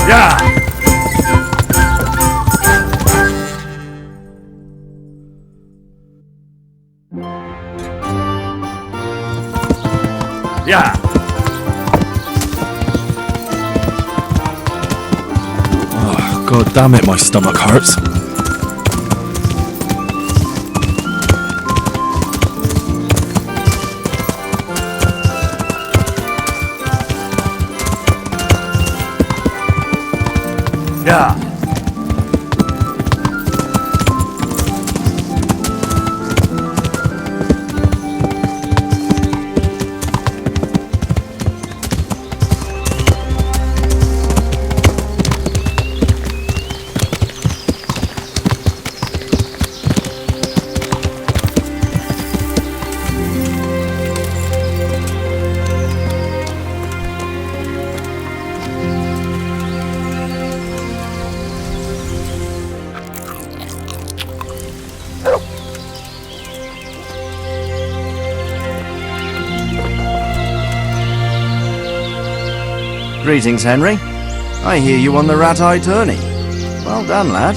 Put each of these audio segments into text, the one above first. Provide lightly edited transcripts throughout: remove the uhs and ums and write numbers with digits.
Yeah! Yeah! Oh, God damn it, my stomach hurts. Yeah! Greetings, Henry. I hear you on the rat-eye tourney. Well done, lad.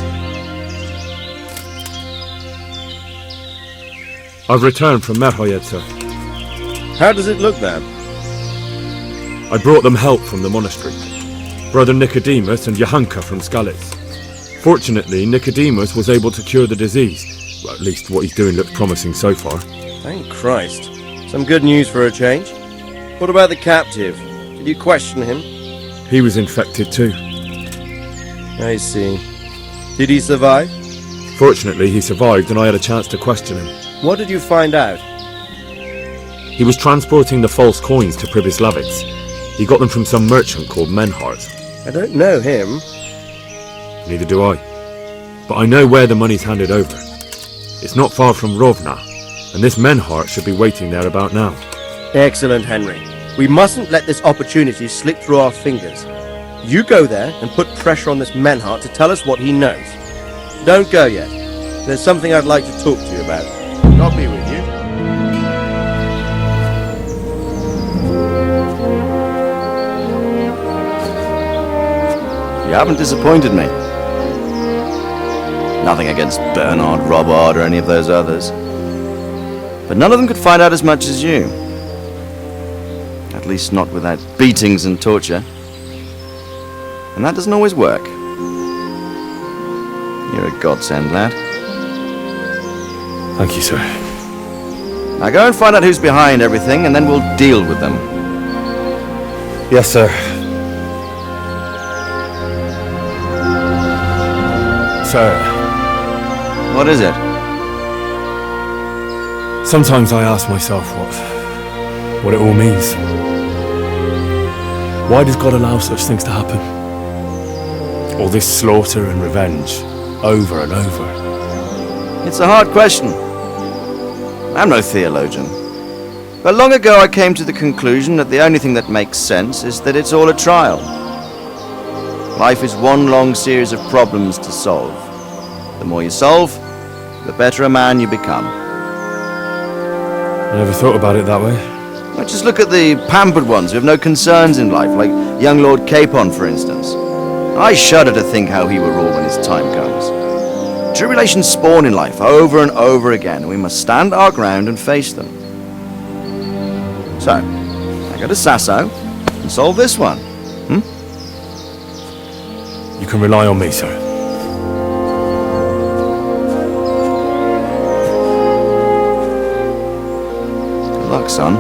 I've returned from Merhoyed, sir. How does it look then? I brought them help from the monastery. Brother Nicodemus and Johanka from Skalitz. Fortunately, Nicodemus was able to cure the disease. Well, at least what he's doing looks promising so far. Thank Christ. Some good news for a change. What about the captive? Did you question him? He was infected too. I see. Did he survive? Fortunately, he survived and I had a chance to question him. What did you find out? He was transporting the false coins to Pribyslavitz. He got them from some merchant called Menhart. I don't know him. Neither do I. But I know where the money's handed over. It's not far from Rovna, and this Menhart should be waiting there about now. Excellent, Henry. We mustn't let this opportunity slip through our fingers. You go there and put pressure on this Menhart to tell us what he knows. Don't go yet. There's something I'd like to talk to you about. I'll be with you. You haven't disappointed me. Nothing against Bernard, Robard, or any of those others. But none of them could find out as much as you. At least not without beatings and torture. And that doesn't always work. You're a godsend, lad. Thank you, sir. Now go and find out who's behind everything, and then we'll deal with them. Yes, sir. Sir, What is it? sometimes I ask myself what it all means. Why does God allow such things to happen? All this slaughter and revenge, over and over. It's a hard question. I'm no theologian. But long ago I came to the conclusion that the only thing that makes sense is that it's all a trial. Life is one long series of problems to solve. The more you solve, the better a man you become. I never thought about it that way. Well, just look at the pampered ones who have no concerns in life, like young Lord Capon, for instance. I shudder to think how he will rule when his time comes. Tribulations spawn in life over and over again, and we must stand our ground and face them. So, I go to Sasso and solve this one. You can rely on me, sir. Good luck, son.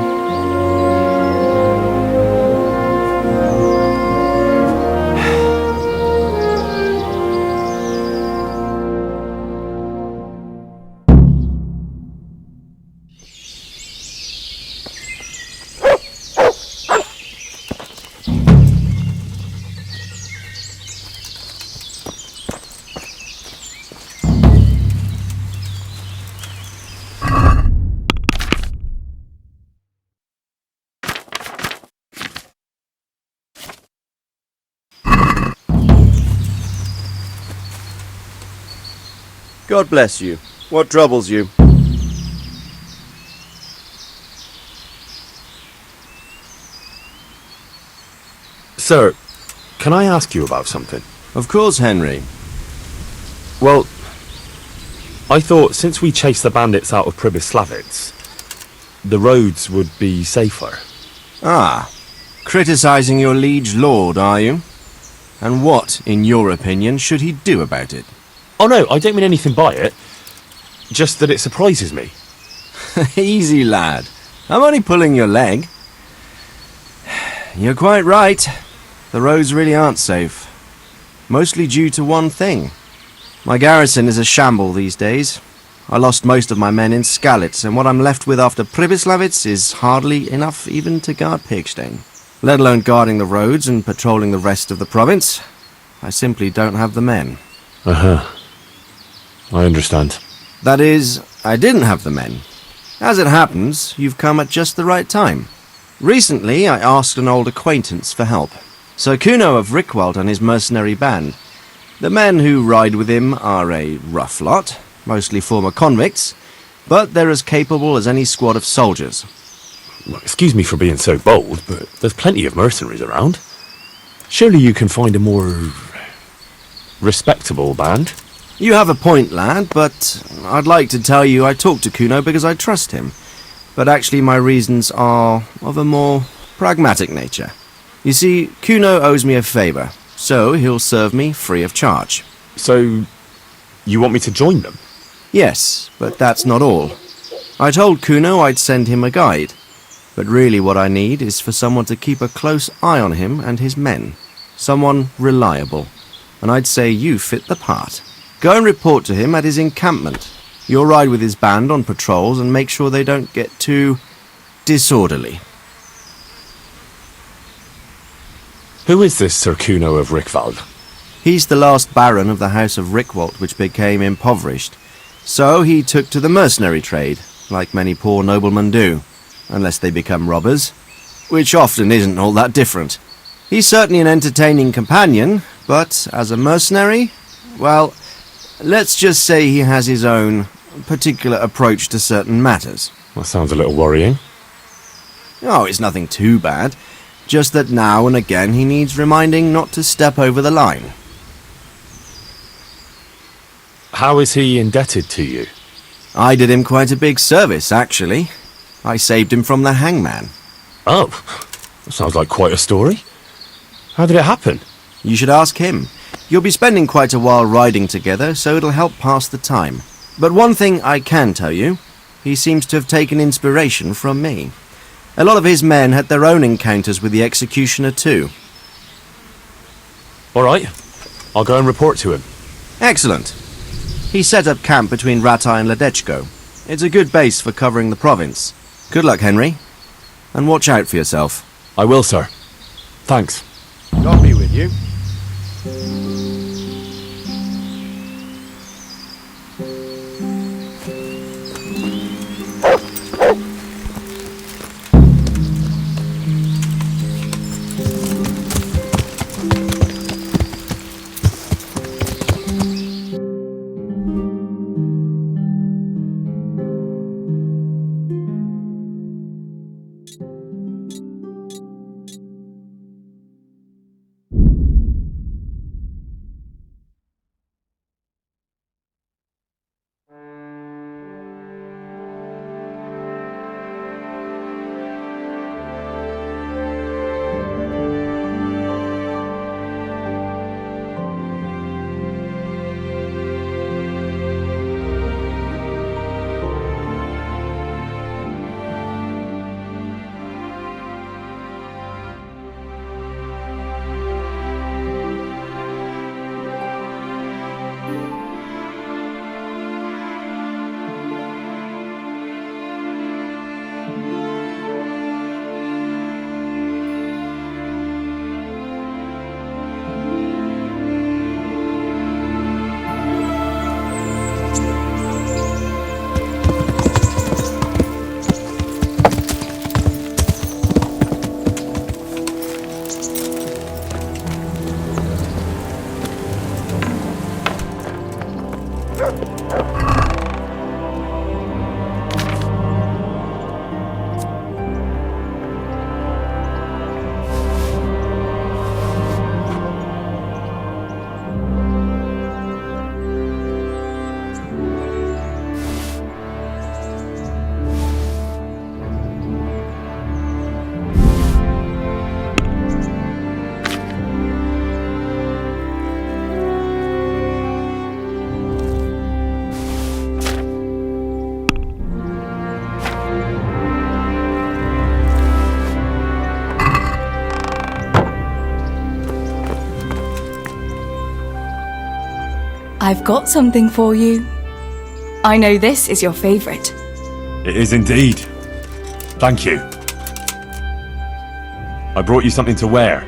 God bless you. What troubles you? Sir, can I ask you about something? Of course, Henry. Well, I thought since we chased the bandits out of Pribyslavitz, the roads would be safer. Ah, criticizing your liege lord, are you? And what, in your opinion, should he do about it? Oh no, I don't mean anything by it. Just that it surprises me. Easy, lad. I'm only pulling your leg. You're quite right. The roads really aren't safe. Mostly due to one thing. My garrison is a shamble these days. I lost most of my men in Skalitz, and what I'm left with after Pribyslavitz is hardly enough even to guard Pigstein. Let alone guarding the roads and patrolling the rest of the province. I simply don't have the men. Uh-huh. I understand. That is, I didn't have the men. As it happens, you've come at just the right time. Recently, I asked an old acquaintance for help. Sir Kuno of Rickwald and his mercenary band. The men who ride with him are a rough lot, mostly former convicts, but they're as capable as any squad of soldiers. Well, excuse me for being so bold, but there's plenty of mercenaries around. Surely you can find a more respectable band? You have a point, lad, but I'd like to tell you I talked to Kuno because I trust him. But actually my reasons are of a more pragmatic nature. You see, Kuno owes me a favour, so he'll serve me free of charge. So, you want me to join them? Yes, but that's not all. I told Kuno I'd send him a guide, but really what I need is for someone to keep a close eye on him and his men. Someone reliable. And I'd say you fit the part. Go and report to him at his encampment. You'll ride with his band on patrols and make sure they don't get too disorderly. Who is this Sir Kuno of Rickwald? He's the last baron of the House of Rickwald, which became impoverished. So he took to the mercenary trade, like many poor noblemen do, unless they become robbers, which often isn't all that different. He's certainly an entertaining companion, but as a mercenary, well, let's just say he has his own particular approach to certain matters. That sounds a little worrying. Oh, it's nothing too bad. Just that now and again he needs reminding not to step over the line. How is he indebted to you? I did him quite a big service, actually. I saved him from the hangman. Oh, that sounds like quite a story. How did it happen? You should ask him. You'll be spending quite a while riding together, so it'll help pass the time. But one thing I can tell you, he seems to have taken inspiration from me. A lot of his men had their own encounters with the executioner too. All right, I'll go and report to him. Excellent. He set up camp between Ratai and Ledechko. It's a good base for covering the province. Good luck, Henry. And watch out for yourself. I will, sir. Thanks. God be with you. I've got something for you. I know this is your favourite. It is indeed. Thank you. I brought you something to wear.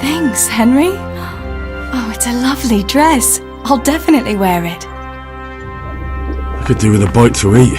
Thanks, Henry. Oh, it's a lovely dress. I'll definitely wear it. I could do with a bite to eat.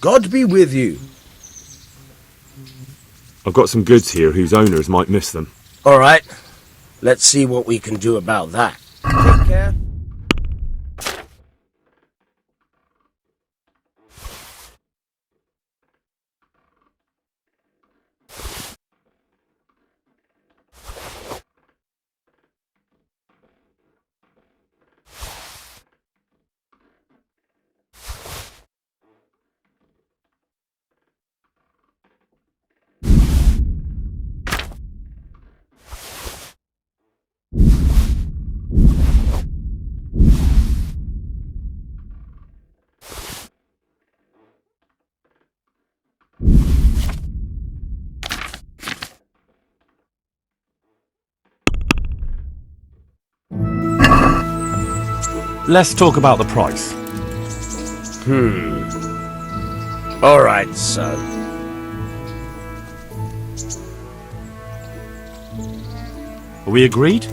God be with you. I've got some goods here whose owners might miss them. All right. Let's see what we can do about that. Take care. Let's talk about the price. All right, so. Are we agreed?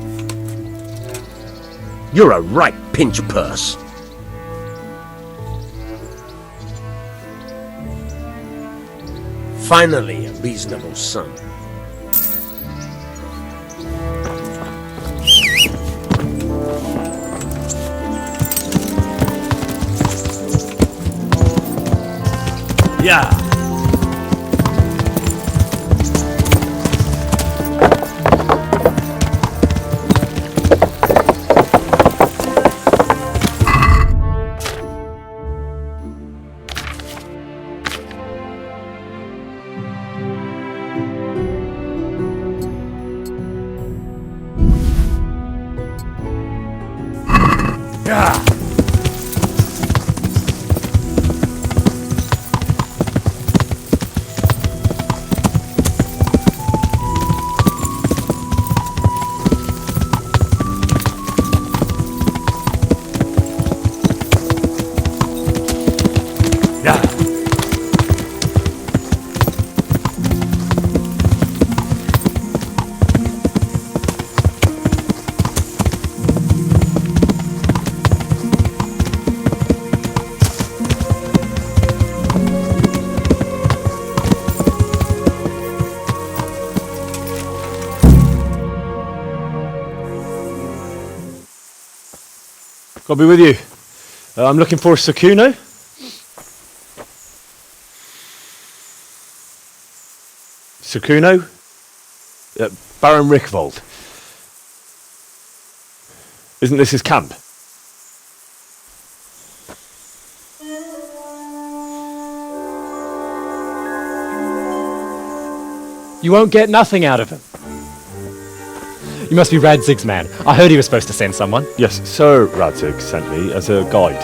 You're a right pinch purse. Finally, a reasonable sum. Yeah. Yeah. I'll be with you. I'm looking for Sakuno. Sakuno? Baron Rickvold. Isn't this his camp? You won't get nothing out of him. You must be Radzig's man. I heard he was supposed to send someone. Yes, Sir Radzig sent me as a guide.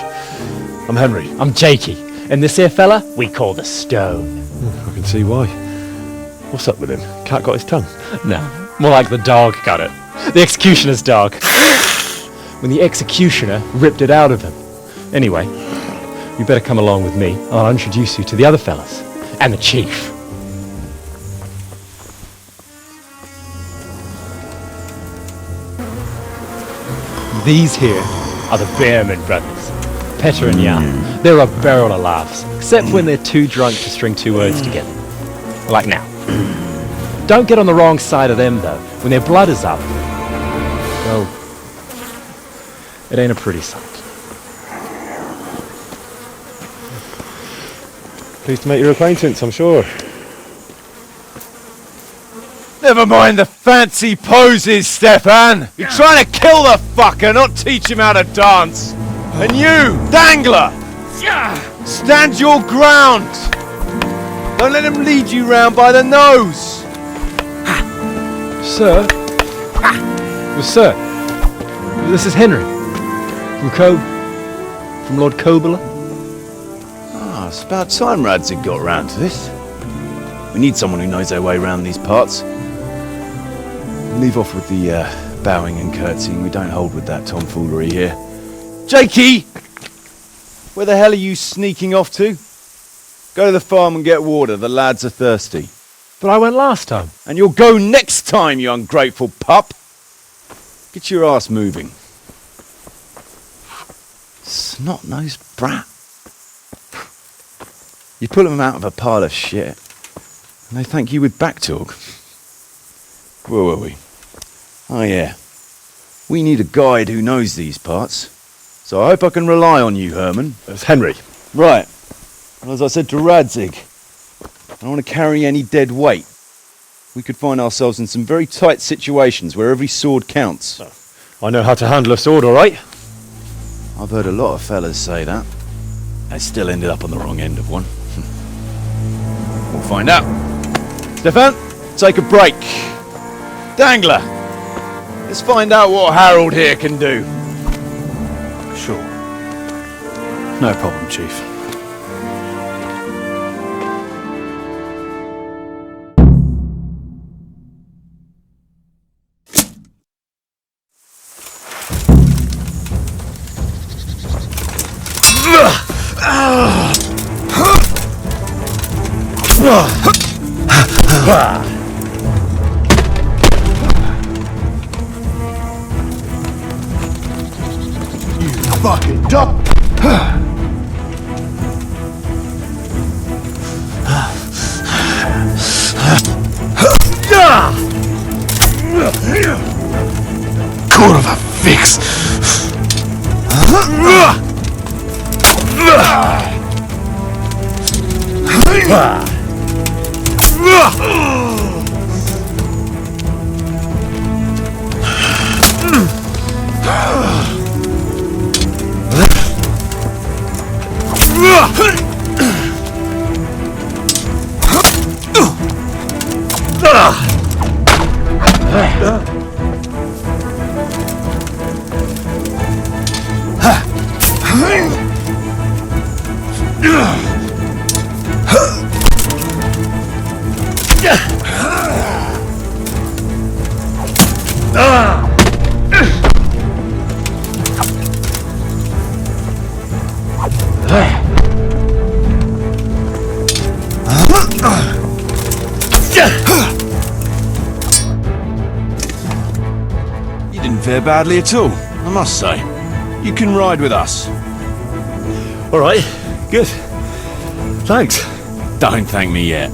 I'm Henry. I'm Jakey. And this here fella, we call the Stone. I can see why. What's up with him? Cat got his tongue? No, more like the dog got it. The executioner's dog. When the executioner ripped it out of him. Anyway, you better come along with me. I'll introduce you to the other fellas. And the chief. These here are the Bearman brothers. Petter and Jan. They're a barrel of laughs. Except when they're too drunk to string two words together. Like now. Don't get on the wrong side of them, though. When their blood is up, well, it ain't a pretty sight. Pleased to make your acquaintance, I'm sure. Never mind the fancy poses, Stefan. You're trying to kill the fucker, not teach him how to dance. And you, Dangler, stand your ground. Don't let him lead you round by the nose. Sir? Well, sir, this is Henry. From Lord Kobler. Ah, it's about time Radzig got round to this. We need someone who knows their way around these parts. Leave off with the bowing and curtsying. We don't hold with that tomfoolery here. Jakey! Where the hell are you sneaking off to? Go to the farm and get water. The lads are thirsty. But I went last time. And you'll go next time, you ungrateful pup. Get your ass moving. Snot-nosed brat. You pull them out of a pile of shit, and they thank you with back talk. Where were we? Oh yeah. We need a guide who knows these parts. So I hope I can rely on you, Herman. That's Henry. Right. Well, as I said to Radzig, I don't want to carry any dead weight. We could find ourselves in some very tight situations where every sword counts. I know how to handle a sword, all right. I've heard a lot of fellas say that. They still ended up on the wrong end of one. We'll find out. Stefan, take a break. Dangler, let's find out what Harold here can do. Sure. No problem, Chief. Fucking duck! Court of a fix. You didn't fare badly at all, I must say. You can ride with us. All right, good. Thanks. Don't thank me yet.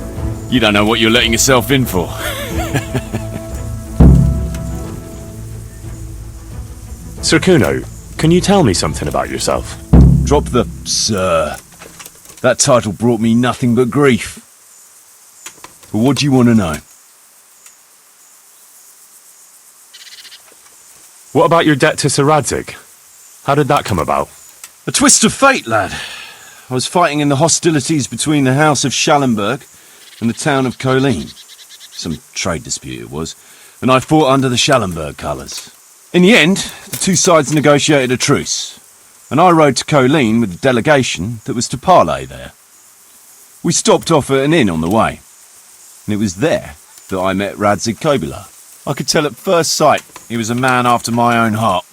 You don't know what you're letting yourself in for. Sir Kuno, can you tell me something about yourself? Drop the sir. That title brought me nothing but grief. But what do you want to know? What about your debt to Sir Radzig? How did that come about? A twist of fate, lad. I was fighting in the hostilities between the House of Schallenberg and the town of Colleen. Some trade dispute it was, and I fought under the Schallenberg colours. In the end, the two sides negotiated a truce, and I rode to Colleen with the delegation that was to parley there. We stopped off at an inn on the way, and it was there that I met Radzig Kobula. I could tell at first sight he was a man after my own heart.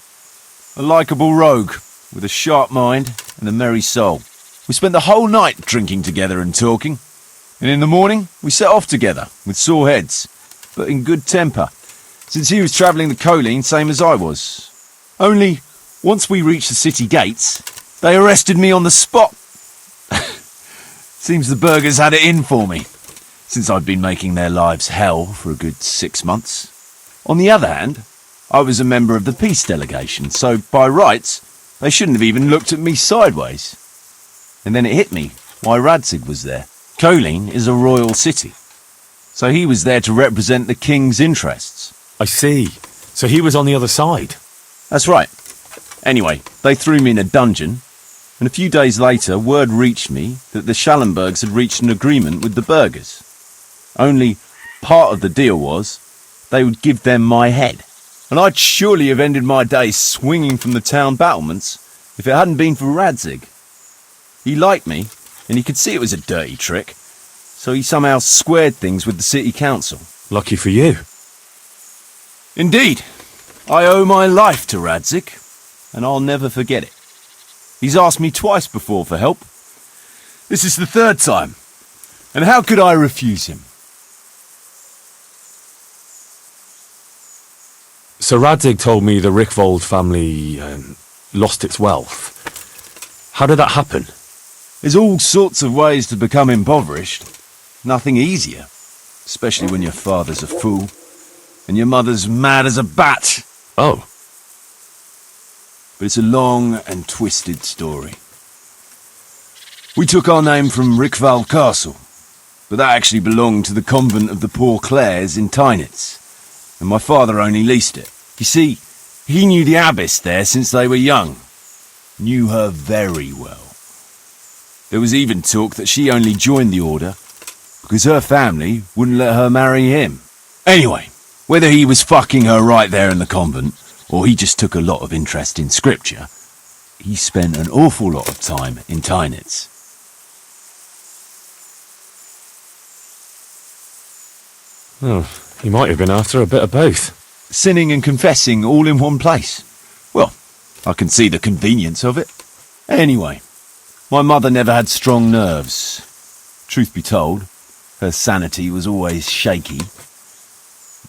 A likeable rogue, with a sharp mind and a merry soul. We spent the whole night drinking together and talking, and in the morning we set off together, with sore heads, but in good temper, since he was travelling the Colleen same as I was. Only, once we reached the city gates, they arrested me on the spot. Seems the burgers had it in for me, since I'd been making their lives hell for a good 6 months. On the other hand, I was a member of the peace delegation, so by rights, they shouldn't have even looked at me sideways. And then it hit me why Radzig was there. Colleen is a royal city, so he was there to represent the king's interests. I see. So he was on the other side. That's right. Anyway, they threw me in a dungeon, and a few days later word reached me that the Schallenbergs had reached an agreement with the burghers. Only part of the deal was they would give them my head. And I'd surely have ended my days swinging from the town battlements if it hadn't been for Radzig. He liked me, and he could see it was a dirty trick, so he somehow squared things with the city council. Lucky for you. Indeed. I owe my life to Radzig, and I'll never forget it. He's asked me twice before for help. This is the third time, and how could I refuse him? So Radzig told me the Rickvold family lost its wealth. How did that happen? There's all sorts of ways to become impoverished. Nothing easier, especially when your father's a fool, and your mother's mad as a bat. Oh. But it's a long and twisted story. We took our name from Rickval Castle, but that actually belonged to the convent of the Poor Clares in Tynitz, and my father only leased it. You see, he knew the abbess there since they were young. Knew her very well. There was even talk that she only joined the order because her family wouldn't let her marry him. Anyway, whether he was fucking her right there in the convent, or he just took a lot of interest in scripture, he spent an awful lot of time in Tynitz. Oh, he might have been after a bit of both. Sinning and confessing all in one place. Well, I can see the convenience of it. Anyway, my mother never had strong nerves. Truth be told, her sanity was always shaky.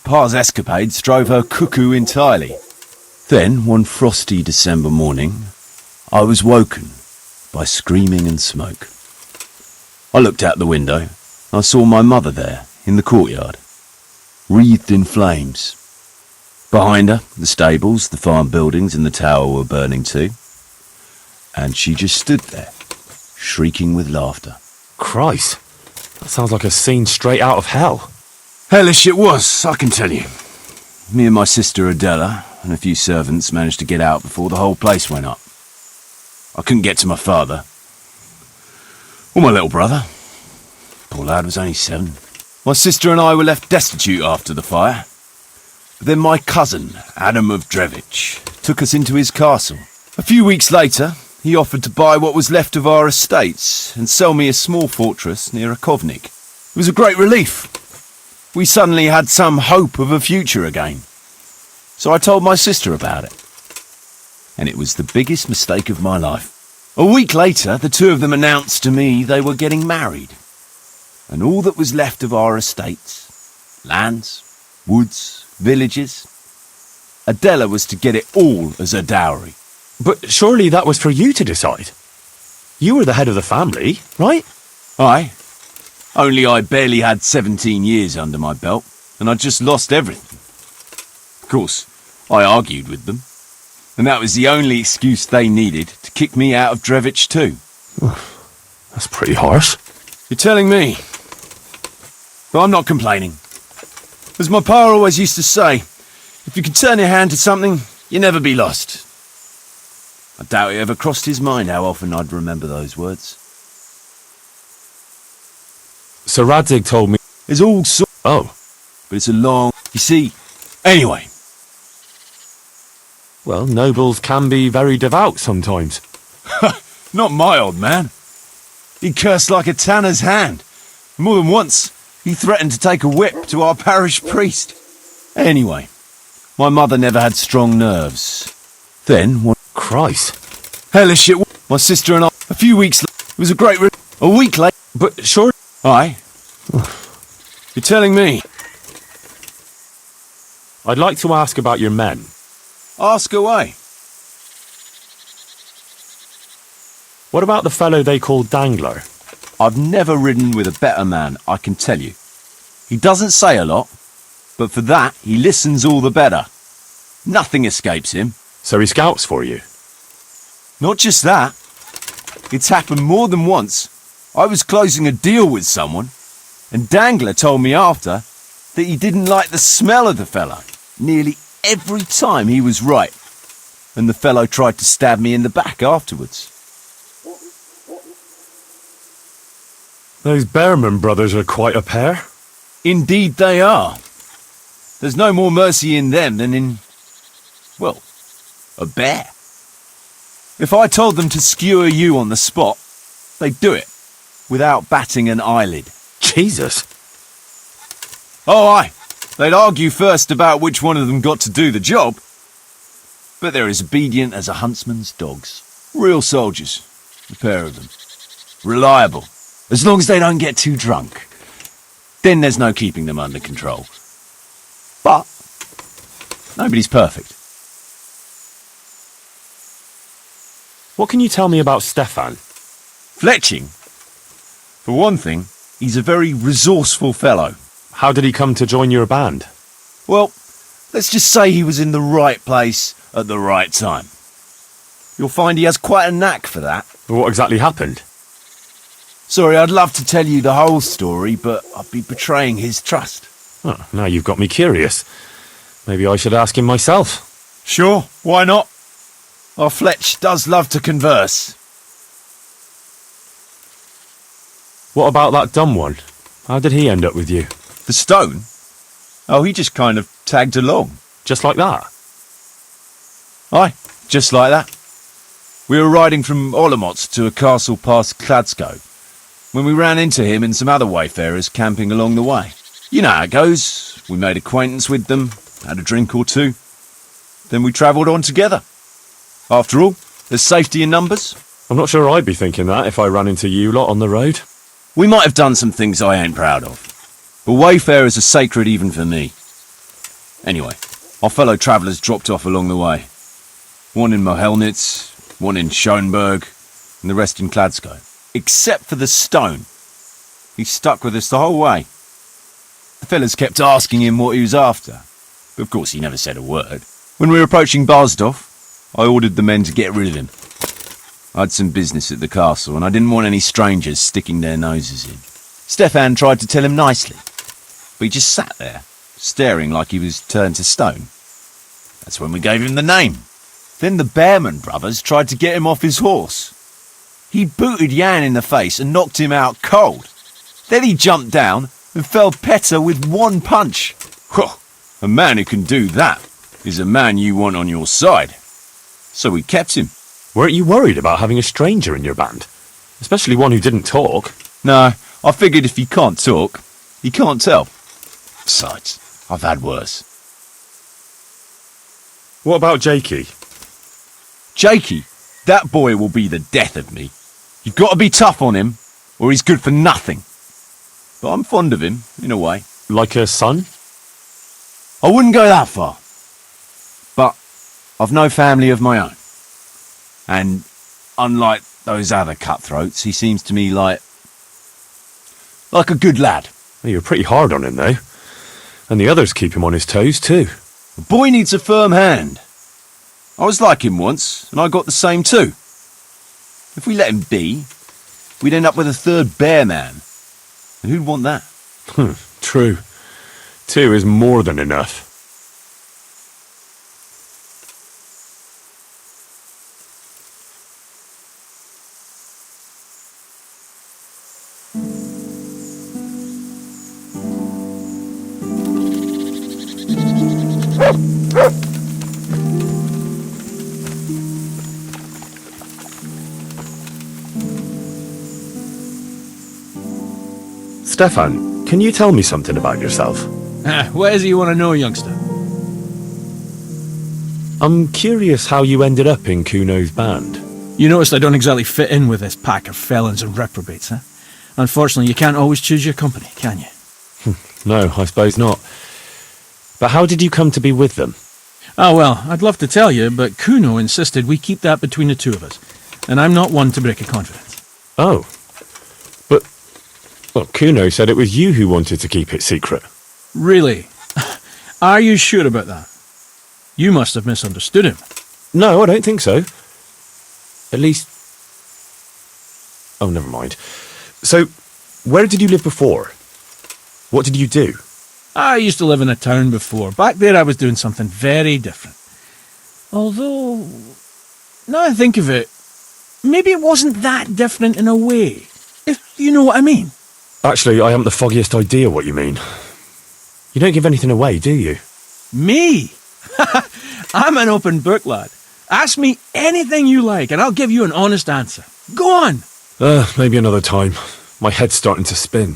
Pa's escapades drove her cuckoo entirely. Then, one frosty December morning, I was woken by screaming and smoke. I looked out the window, and I saw my mother there, in the courtyard, wreathed in flames. Behind her, the stables, the farm buildings and the tower were burning too. And she just stood there, shrieking with laughter. Christ, that sounds like a scene straight out of hell. Hellish it was, I can tell you. Me and my sister Adela and a few servants managed to get out before the whole place went up. I couldn't get to my father. Or my little brother. Poor lad was only 7. My sister and I were left destitute after the fire. But then my cousin, Adam of Drevich, took us into his castle. A few weeks later, he offered to buy what was left of our estates and sell me a small fortress near Akovnik. It was a great relief. We suddenly had some hope of a future again. So I told my sister about it. And it was the biggest mistake of my life. A week later, the two of them announced to me they were getting married. And all that was left of our estates, lands, woods, villages, Adela was to get it all as a dowry. But surely that was for you to decide. You were the head of the family, right? Aye. Only I barely had 17 years under my belt, and I'd just lost everything. Of course, I argued with them, and that was the only excuse they needed to kick me out of Drevich too. That's pretty harsh. You're telling me. But I'm not complaining. As my pa always used to say, if you could turn your hand to something, you'll never be lost. I doubt it ever crossed his mind how often I'd remember those words. So Radzig told me... There's all sorts... Oh. But it's a long... You see... Anyway. Well, nobles can be very devout sometimes. Not my old man. He cursed like a tanner's hand. More than once, he threatened to take a whip to our parish priest. Anyway, my mother never had strong nerves. Then, one Christ. hellish it was. My sister and I, a few weeks later, it was a great a week late. But sure. Aye. You're telling me? I'd like to ask about your men. Ask away. What about the fellow they call Dangler? I've never ridden with a better man, I can tell you. He doesn't say a lot, but for that, he listens all the better. Nothing escapes him. So he scouts for you? Not just that. It's happened more than once. I was closing a deal with someone, and Dangler told me after that he didn't like the smell of the fellow nearly every time he was right, and the fellow tried to stab me in the back afterwards. Those Bearman brothers are quite a pair. Indeed they are. There's no more mercy in them than in, well, a bear. If I told them to skewer you on the spot, they'd do it, without batting an eyelid. Jesus. Oh, aye. They'd argue first about which one of them got to do the job. But they're as obedient as a huntsman's dogs. Real soldiers, the pair of them. Reliable, as long as they don't get too drunk. Then there's no keeping them under control. But nobody's perfect. What can you tell me about Stefan? Fletching, for one thing, he's a very resourceful fellow. How did he come to join your band? Well, let's just say he was in the right place at the right time. You'll find he has quite a knack for that. What exactly happened? Sorry, I'd love to tell you the whole story, but I'd be betraying his trust. Oh, now you've got me curious. Maybe I should ask him myself. Sure, why not? Our Fletch does love to converse. What about that dumb one? How did he end up with you? The stone? Oh, he just kind of tagged along. Just like that? Aye, just like that. We were riding from Olomouc to a castle past Kladsko, when we ran into him and some other wayfarers camping along the way. You know how it goes. We made acquaintance with them, had a drink or two. Then we travelled on together. After all, there's safety in numbers. I'm not sure I'd be thinking that if I ran into you lot on the road. We might have done some things I ain't proud of, but wayfarers are sacred even for me. Anyway, our fellow travellers dropped off along the way. One in Mohelnitz, one in Schoenberg, and the rest in Kladsko. Except for the stone. He stuck with us the whole way. The fellas kept asking him what he was after, but of course he never said a word. When we were approaching Barsdorf, I ordered the men to get rid of him. I had some business at the castle, and I didn't want any strangers sticking their noses in. Stefan tried to tell him nicely, but he just sat there, staring like he was turned to stone. That's when we gave him the name. Then the Bearman brothers tried to get him off his horse. He booted Jan in the face and knocked him out cold. Then he jumped down and felled Petter with one punch. A man who can do that is a man you want on your side. So we kept him. Weren't you worried about having a stranger in your band? Especially one who didn't talk. No, I figured if he can't talk, he can't tell. Besides, I've had worse. What about Jakey? Jakey, that boy will be the death of me. You've got to be tough on him, or he's good for nothing. But I'm fond of him, in a way. Like a son? I wouldn't go that far. But I've no family of my own. And unlike those other cutthroats, he seems to me like a good lad. Well, you're pretty hard on him, though. And the others keep him on his toes, too. A boy needs a firm hand. I was like him once, and I got the same too. If we let him be, we'd end up with a third bear man. And who'd want that? True. 2 is more than enough. Stefan, can you tell me something about yourself? What is it you want to know, youngster? I'm curious how you ended up in Kuno's band. You noticed I don't exactly fit in with this pack of felons and reprobates, huh? Unfortunately, you can't always choose your company, can you? No, I suppose not. But how did you come to be with them? Oh, well, I'd love to tell you, but Kuno insisted we keep that between the two of us. And I'm not one to break a confidence. Oh. But, well, Kuno said it was you who wanted to keep it secret. Really? Are you sure about that? You must have misunderstood him. No, I don't think so. At least... Oh, never mind. So, where did you live before? What did you do? I used to live in a town before. Back there I was doing something very different. Although, now I think of it, maybe it wasn't that different in a way. If you know what I mean. Actually, I haven't the foggiest idea what you mean. You don't give anything away, do you? Me? I'm an open book, lad. Ask me anything you like and I'll give you an honest answer. Go on. Maybe another time. My head's starting to spin.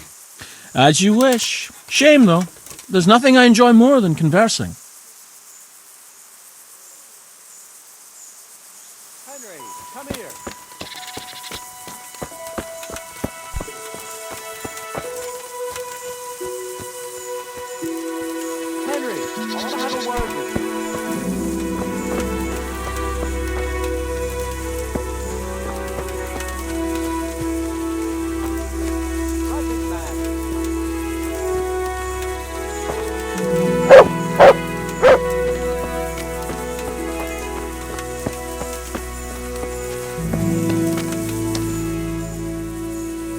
As you wish. Shame, though. There's nothing I enjoy more than conversing. Henry, come here. Henry, I want to have a word with you. Hunting man.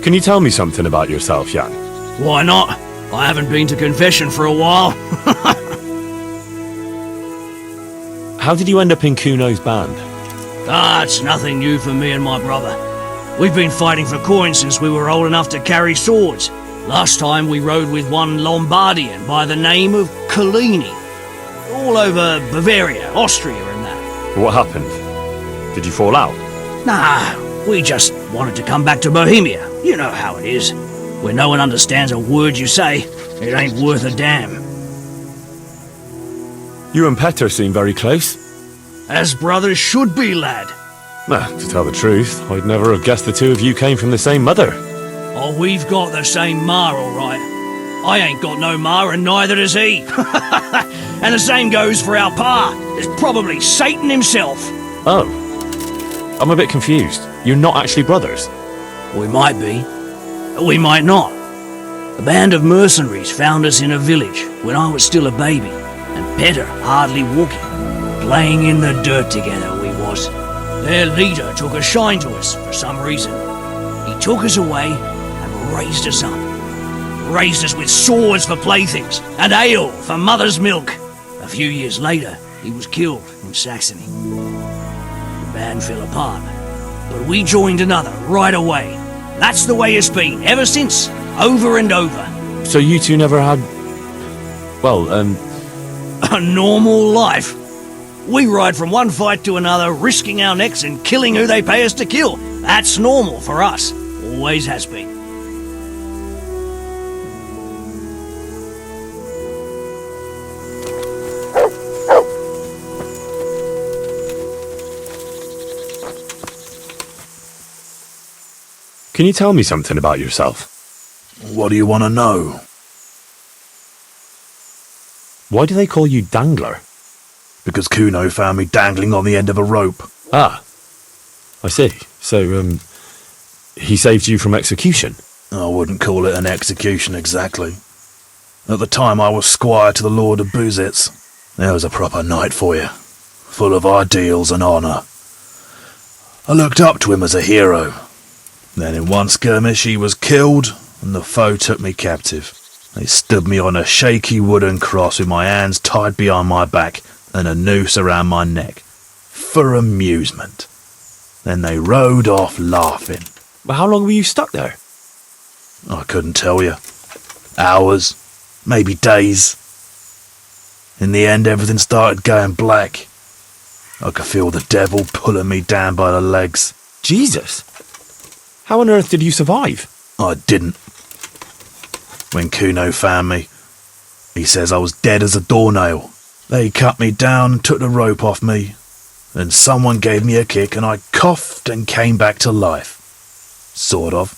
Can you tell me something about yourself, Jan? Why not? I haven't been to confession for a while. How did you end up in Kuno's band? It's nothing new for me and my brother. We've been fighting for coins since we were old enough to carry swords. Last time we rode with one Lombardian by the name of Collini. All over Bavaria, Austria and that. What happened? Did you fall out? Nah, we just wanted to come back to Bohemia. You know how it is. Where no one understands a word you say, it ain't worth a damn. You and Petter seem very close. As brothers should be, lad. To tell the truth, I'd never have guessed the two of you came from the same mother. Oh, we've got the same ma, all right. I ain't got no ma, and neither does he. And the same goes for our pa. It's probably Satan himself. Oh. I'm a bit confused. You're not actually brothers. We might be. We might not. A band of mercenaries found us in a village when I was still a baby, and Petter hardly walking. Playing in the dirt together we was. Their leader took a shine to us for some reason. He took us away and raised us up. Raised us with swords for playthings and ale for mother's milk. A few years later, he was killed in Saxony. The band fell apart, but we joined another right away. That's the way it's been ever since, over and over. So you two never had... Well, A normal life. We ride from one fight to another, risking our necks and killing who they pay us to kill. That's normal for us. Always has been. Can you tell me something about yourself? What do you want to know? Why do they call you Dangler? Because Kuno found me dangling on the end of a rope. Ah, I see. So, he saved you from execution? I wouldn't call it an execution exactly. At the time I was squire to the Lord of Buzitz. There was a proper knight for you, full of ideals and honour. I looked up to him as a hero. Then in one skirmish he was killed, and the foe took me captive. They stood me on a shaky wooden cross with my hands tied behind my back and a noose around my neck. For amusement. Then they rode off laughing. But how long were you stuck there? I couldn't tell you. Hours, maybe days. In the end everything started going black. I could feel the devil pulling me down by the legs. Jesus! How on earth did you survive? I didn't. When Kuno found me, he says I was dead as a doornail. They cut me down and took the rope off me. And someone gave me a kick and I coughed and came back to life. Sort of.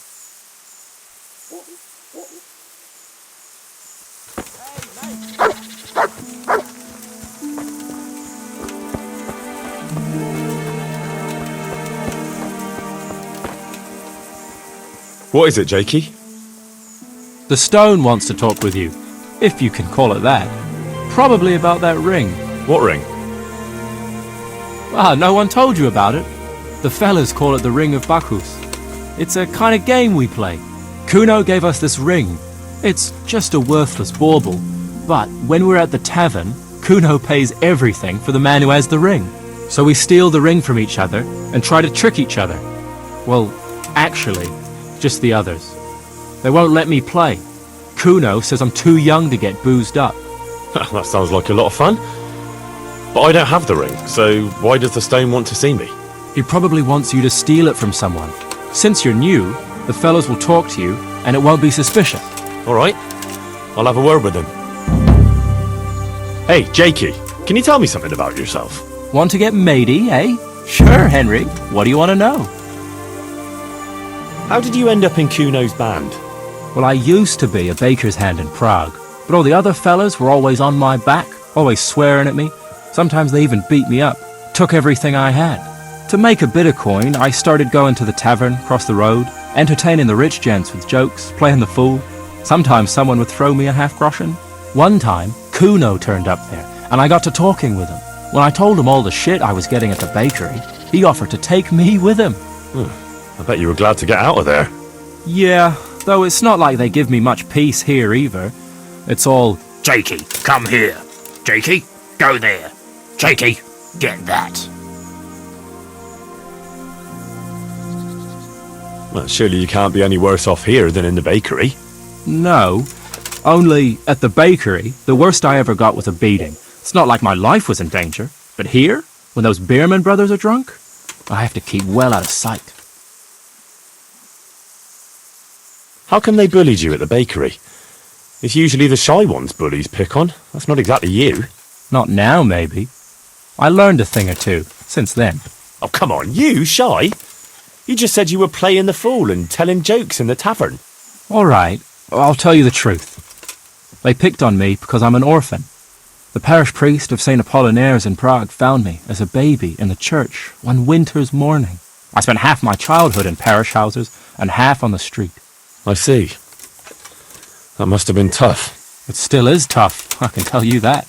What is it, Jakey? The stone wants to talk with you, if you can call it that. Probably about that ring. What ring? Ah, no one told you about it. The fellas call it the Ring of Bacchus. It's a kind of game we play. Kuno gave us this ring. It's just a worthless bauble. But when we're at the tavern, Kuno pays everything for the man who has the ring. So we steal the ring from each other and try to trick each other. Well, actually, just the others. They won't let me play. Kuno says I'm too young to get boozed up. That sounds like a lot of fun. But I don't have the ring, so why does the stone want to see me? He probably wants you to steal it from someone. Since you're new, the fellows will talk to you, and it won't be suspicious. All right, I'll have a word with him. Hey, Jakey, can you tell me something about yourself? Want to get matey, eh? Sure, Henry. What do you want to know? How did you end up in Kuno's band? Well, I used to be a baker's hand in Prague, but all the other fellas were always on my back, always swearing at me. Sometimes they even beat me up, took everything I had. To make a bit of coin, I started going to the tavern across the road, entertaining the rich gents with jokes, playing the fool. Sometimes someone would throw me a half-groschen. One time, Kuno turned up there, and I got to talking with him. When I told him all the shit I was getting at the bakery, he offered to take me with him. I bet you were glad to get out of there. Yeah, though it's not like they give me much peace here either. It's all, Jakey, come here. Jakey, go there. Jakey, get that. Well, surely you can't be any worse off here than in the bakery. no. Only, at the bakery, the worst I ever got was a beating. It's not like my life was in danger. But here, when those Beerman brothers are drunk, I have to keep well out of sight. How come they bullied you at the bakery? It's usually the shy ones bullies pick on. That's not exactly you. Not now, maybe. I learned a thing or two since then. Oh, come on, you shy? You just said you were playing the fool and telling jokes in the tavern. All right, I'll tell you the truth. They picked on me because I'm an orphan. The parish priest of St. Apollinaire's in Prague found me as a baby in the church one winter's morning. I spent half my childhood in parish houses and half on the street. I see. That must have been tough. It still is tough, I can tell you that.